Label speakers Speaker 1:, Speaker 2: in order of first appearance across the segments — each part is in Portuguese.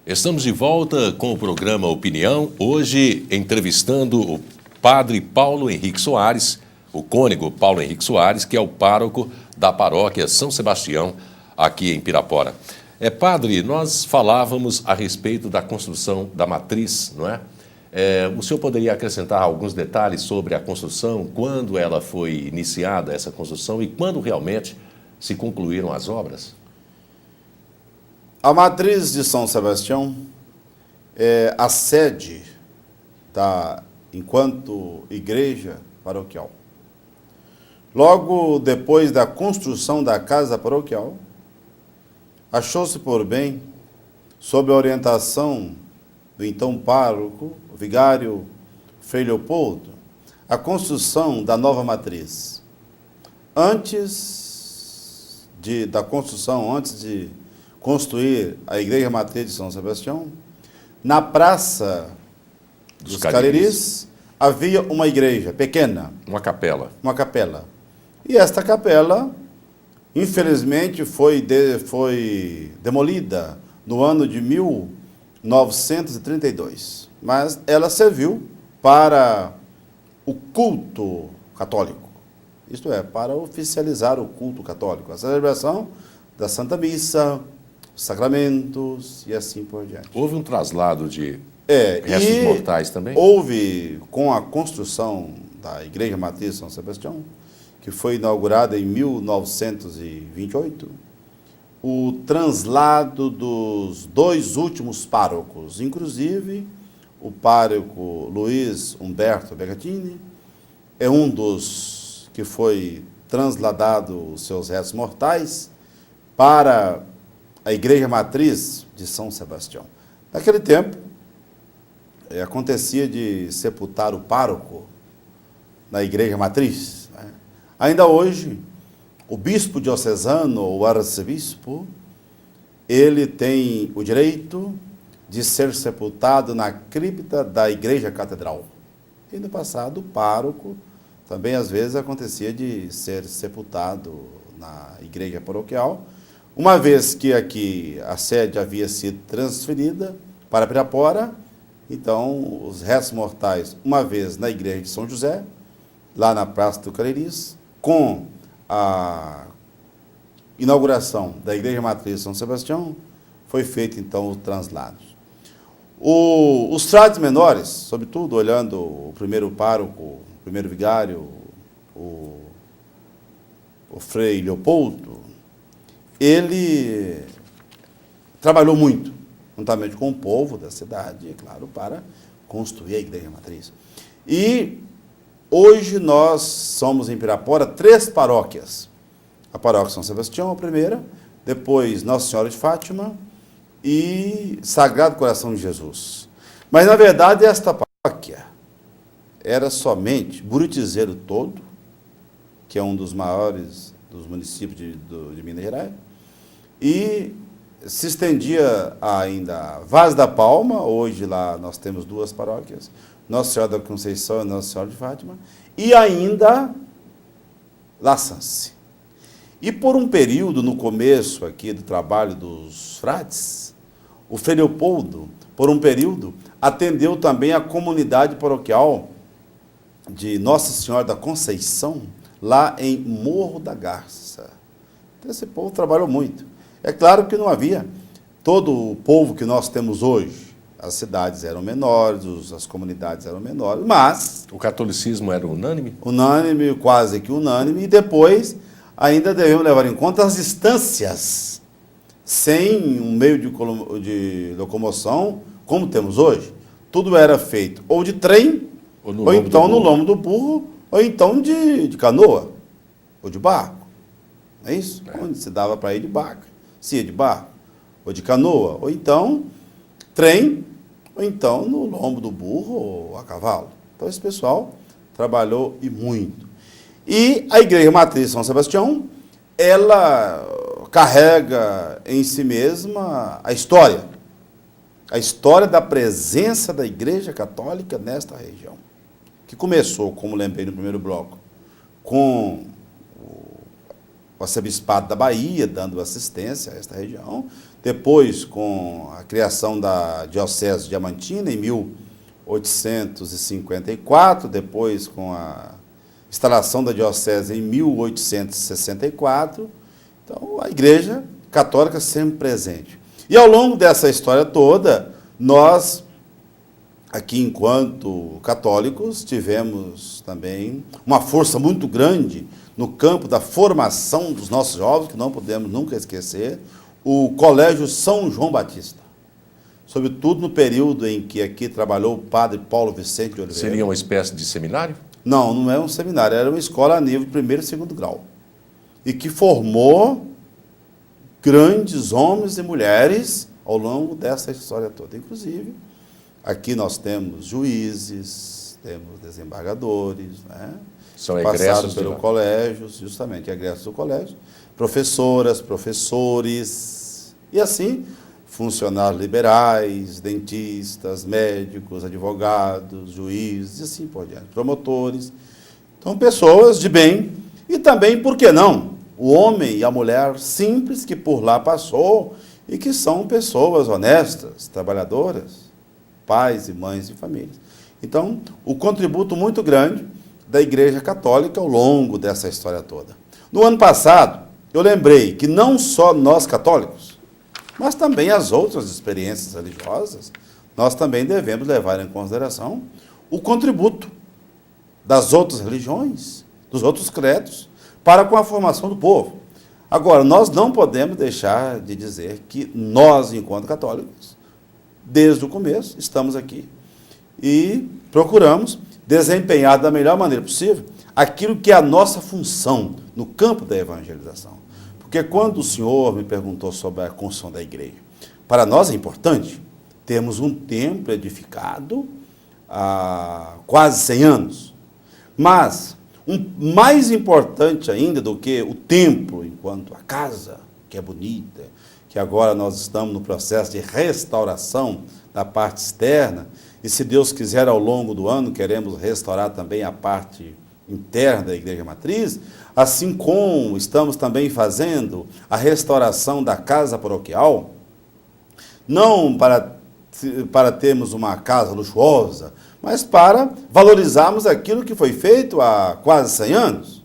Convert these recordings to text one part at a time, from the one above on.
Speaker 1: Estamos de volta com o programa Opinião, hoje entrevistando o padre Paulo Henrique Soares, o cônego Paulo Henrique Soares, que é o pároco da paróquia São Sebastião, aqui em Pirapora. Padre, nós falávamos a respeito da construção da matriz, não é? O senhor poderia acrescentar alguns detalhes sobre a construção, quando ela foi iniciada, essa construção, e quando realmente se concluíram as obras?
Speaker 2: A matriz de São Sebastião é a sede enquanto igreja paroquial. Logo depois da construção da casa paroquial, achou-se por bem, sob a orientação do então pároco, o vigário Frei Leopoldo, a construção da nova matriz. Antes de construir a Igreja Matriz de São Sebastião, na Praça dos Cariris havia uma igreja pequena.
Speaker 1: Uma capela.
Speaker 2: Uma capela. E esta capela, infelizmente, foi demolida no ano de 1932. Mas ela serviu para o culto católico. Isto é, para oficializar o culto católico. A celebração da Santa Missa, sacramentos e assim por diante.
Speaker 1: Houve um traslado de restos mortais também?
Speaker 2: Houve, com a construção da Igreja Matriz de São Sebastião, que foi inaugurada em 1928, o translado dos dois últimos párocos, inclusive o pároco Luiz Humberto Begatini, é um dos que foi transladado os seus restos mortais para a Igreja Matriz de São Sebastião. Naquele tempo, acontecia de sepultar o pároco na Igreja Matriz. Né? Ainda hoje, o bispo diocesano, ou arcebispo, ele tem o direito de ser sepultado na cripta da Igreja Catedral. E no passado, o pároco também, às vezes, acontecia de ser sepultado na Igreja Paroquial, uma vez que aqui a sede havia sido transferida para Pirapora. Então, os restos mortais, uma vez na igreja de São José, lá na Praça do Cariris, com a inauguração da Igreja Matriz de São Sebastião, foi feito então o translado. Os frades menores, sobretudo olhando o primeiro pároco, o primeiro vigário, o Frei Leopoldo, ele trabalhou muito, juntamente com o povo da cidade, é claro, para construir a Igreja Matriz. E hoje nós somos em Pirapora 3 paróquias. A paróquia São Sebastião, a primeira, depois Nossa Senhora de Fátima e Sagrado Coração de Jesus. Mas, na verdade, esta paróquia era somente Buritizeiro todo, que é um dos maiores dos municípios de Minas Gerais, e se estendia ainda Vaz da Palma, hoje lá nós temos 2 paróquias, Nossa Senhora da Conceição e Nossa Senhora de Fátima, e ainda La Sance. E por um período, no começo aqui do trabalho dos frades, o Frei Leopoldo, por um período, atendeu também a comunidade paroquial de Nossa Senhora da Conceição, lá em Morro da Garça. Então, esse povo trabalhou muito. É claro que não havia todo o povo que nós temos hoje. As cidades eram menores, as comunidades eram menores, mas...
Speaker 1: O catolicismo era unânime?
Speaker 2: Unânime, quase que unânime, e depois ainda devemos levar em conta as distâncias, sem um meio de locomoção como temos hoje. Tudo era feito ou de trem, ou então no lombo do burro, ou então de canoa, ou de barco. Não é isso? Onde se dava para ir de barco. Se ia de barco, ou de canoa, ou então trem, ou então no lombo do burro ou a cavalo. Então esse pessoal trabalhou e muito. E a Igreja Matriz de São Sebastião, ela carrega em si mesma a história da presença da Igreja Católica nesta região, que começou, como lembrei no primeiro bloco, com o arcebispado da Bahia, dando assistência a esta região. Depois, com a criação da Diocese Diamantina, em 1854, depois com a instalação da Diocese em 1864. Então, a Igreja Católica sempre presente. E ao longo dessa história toda, nós, aqui enquanto católicos, tivemos também uma força muito grande no campo da formação dos nossos jovens, que não podemos nunca esquecer, o Colégio São João Batista. Sobretudo no período em que aqui trabalhou o padre Paulo Vicente de Oliveira.
Speaker 1: Seria uma espécie de seminário?
Speaker 2: Não, não é um seminário, era uma escola a nível de primeiro e segundo grau. E que formou grandes homens e mulheres ao longo dessa história toda. Inclusive, aqui nós temos juízes, temos desembargadores, né?
Speaker 1: São
Speaker 2: passaram
Speaker 1: egressos
Speaker 2: pelo colégio, justamente, egressos do colégio, professoras, professores, e assim, funcionários liberais, dentistas, médicos, advogados, juízes, e assim por diante, promotores. Então, pessoas de bem, e também, por que não, o homem e a mulher simples que por lá passou e que são pessoas honestas, trabalhadoras, pais e mães de famílias. Então, o contributo muito grande da Igreja Católica ao longo dessa história toda. No ano passado, eu lembrei que não só nós católicos, mas também as outras experiências religiosas, nós também devemos levar em consideração o contributo das outras religiões, dos outros credos, para com a formação do povo. Agora, nós não podemos deixar de dizer que nós, enquanto católicos, desde o começo, estamos aqui e procuramos desempenhar da melhor maneira possível aquilo que é a nossa função no campo da evangelização. Porque quando o senhor me perguntou sobre a construção da igreja, para nós é importante termos um templo edificado há quase 100 anos, mas mais importante ainda do que o templo, enquanto a casa, que é bonita, que agora nós estamos no processo de restauração da parte externa, e se Deus quiser, ao longo do ano, queremos restaurar também a parte interna da Igreja Matriz, assim como estamos também fazendo a restauração da casa paroquial, não para termos uma casa luxuosa, mas para valorizarmos aquilo que foi feito há quase 100 anos,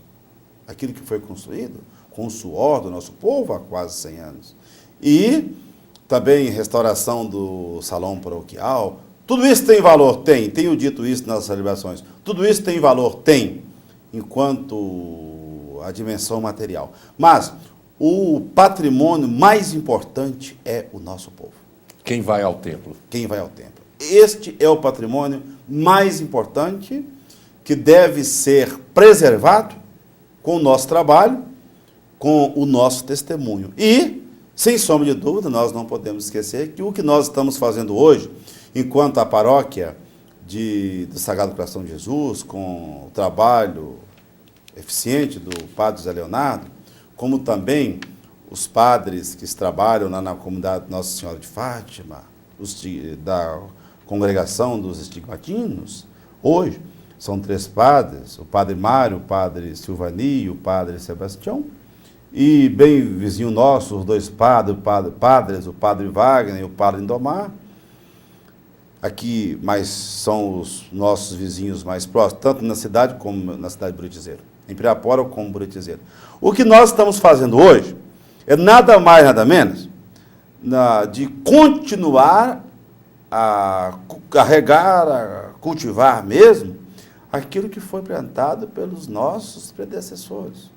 Speaker 2: aquilo que foi construído com o suor do nosso povo há quase 100 anos. E também restauração do salão paroquial. Tudo isso tem valor? Tem. Tenho dito isso nas celebrações. Tudo isso tem valor? Tem, enquanto a dimensão material. Mas o patrimônio mais importante é o nosso povo.
Speaker 1: Quem vai ao templo?
Speaker 2: Quem vai ao templo. Este é o patrimônio mais importante que deve ser preservado com o nosso trabalho, com o nosso testemunho. E, sem sombra de dúvida, nós não podemos esquecer que o que nós estamos fazendo hoje, enquanto a paróquia do Sagrado Coração de Jesus, com o trabalho eficiente do padre José Leonardo, como também os padres que trabalham na comunidade Nossa Senhora de Fátima, da congregação dos estigmatinos, hoje são 3 padres, o padre Mário, o padre Silvani e o padre Sebastião, e bem vizinho nosso, os 2 padres, o padre Wagner e o padre Indomar, aqui mais são os nossos vizinhos mais próximos, tanto na cidade como na cidade de Buritizeiro, em Pirapora como Buritizeiro. O que nós estamos fazendo hoje é nada mais, nada menos, de continuar a carregar, a cultivar mesmo, aquilo que foi plantado pelos nossos predecessores.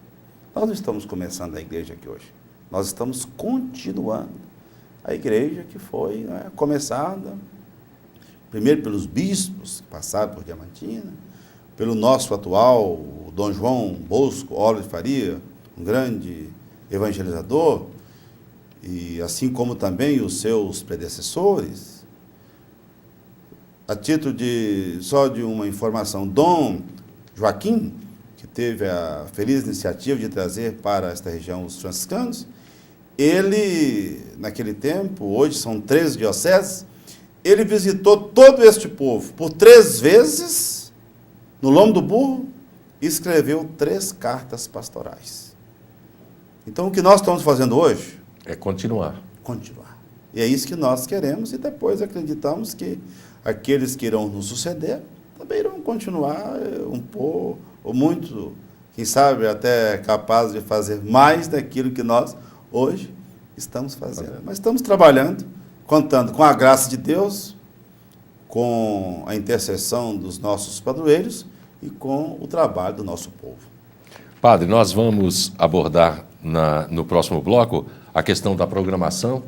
Speaker 2: Nós não estamos começando a igreja aqui hoje, nós estamos continuando a igreja que foi começada, primeiro pelos bispos que passaram por Diamantina, pelo nosso atual Dom João Bosco Oliveira de Faria, um grande evangelizador, e assim como também os seus predecessores. A título só de uma informação, Dom Joaquim, que teve a feliz iniciativa de trazer para esta região os franciscanos, ele, naquele tempo, hoje são 13 dioceses, ele visitou todo este povo por 3 vezes, no lombo do burro, e escreveu 3 cartas pastorais. Então, o que nós estamos fazendo hoje
Speaker 1: É continuar.
Speaker 2: continuar. E é isso que nós queremos e depois acreditamos que aqueles que irão nos suceder também irão continuar um pouco, ou muito, quem sabe até capazes de fazer mais daquilo que nós hoje estamos fazendo. Mas estamos trabalhando, contando com a graça de Deus, com a intercessão dos nossos padroeiros e com o trabalho do nosso povo.
Speaker 1: Padre, nós vamos abordar no próximo bloco a questão da programação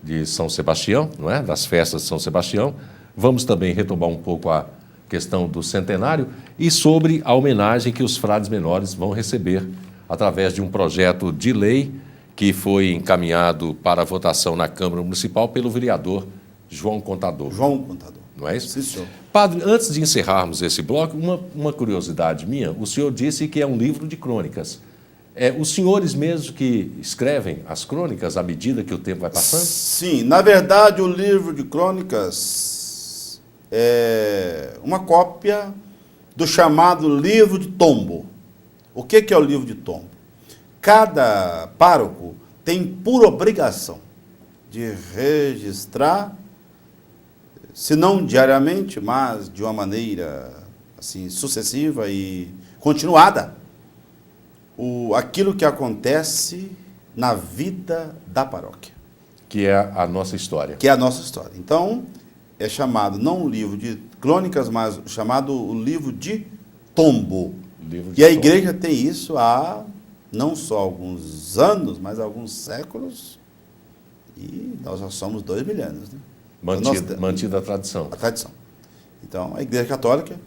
Speaker 1: de São Sebastião, não é? Das festas de São Sebastião. Vamos também retomar um pouco a questão do centenário e sobre a homenagem que os frades menores vão receber através de um projeto de lei que foi encaminhado para votação na Câmara Municipal pelo vereador João Contador.
Speaker 2: João Contador.
Speaker 1: Não é isso?
Speaker 2: Sim, senhor.
Speaker 1: Padre, antes de encerrarmos esse bloco, uma curiosidade minha. O senhor disse que é um livro de crônicas. Os senhores mesmos que escrevem as crônicas à medida que o tempo vai passando?
Speaker 2: Sim, na verdade o livro de crônicas é uma cópia do chamado livro de tombo. O que é o livro de tombo? Cada pároco tem por obrigação de registrar, se não diariamente, mas de uma maneira assim sucessiva e continuada, aquilo que acontece na vida da paróquia.
Speaker 1: Que é a nossa história.
Speaker 2: Que é a nossa história. Então, é chamado não o livro de crônicas, mas chamado o livro de tombo. E a igreja tem isso há não só alguns anos, mas alguns séculos, e nós já somos 2 milênios, né?
Speaker 1: Mantida a tradição.
Speaker 2: A tradição. Então, a Igreja Católica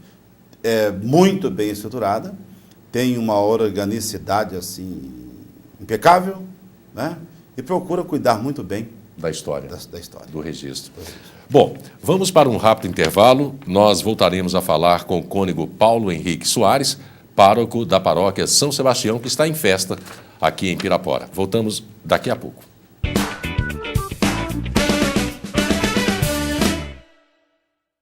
Speaker 2: é muito bem estruturada, tem uma organicidade assim impecável, né? E procura cuidar muito bem
Speaker 1: da história,
Speaker 2: da história.
Speaker 1: Do registro. Bom, vamos para um rápido intervalo. Nós voltaremos a falar com o cônego Paulo Henrique Soares, pároco da paróquia São Sebastião, que está em festa aqui em Pirapora. Voltamos daqui a pouco.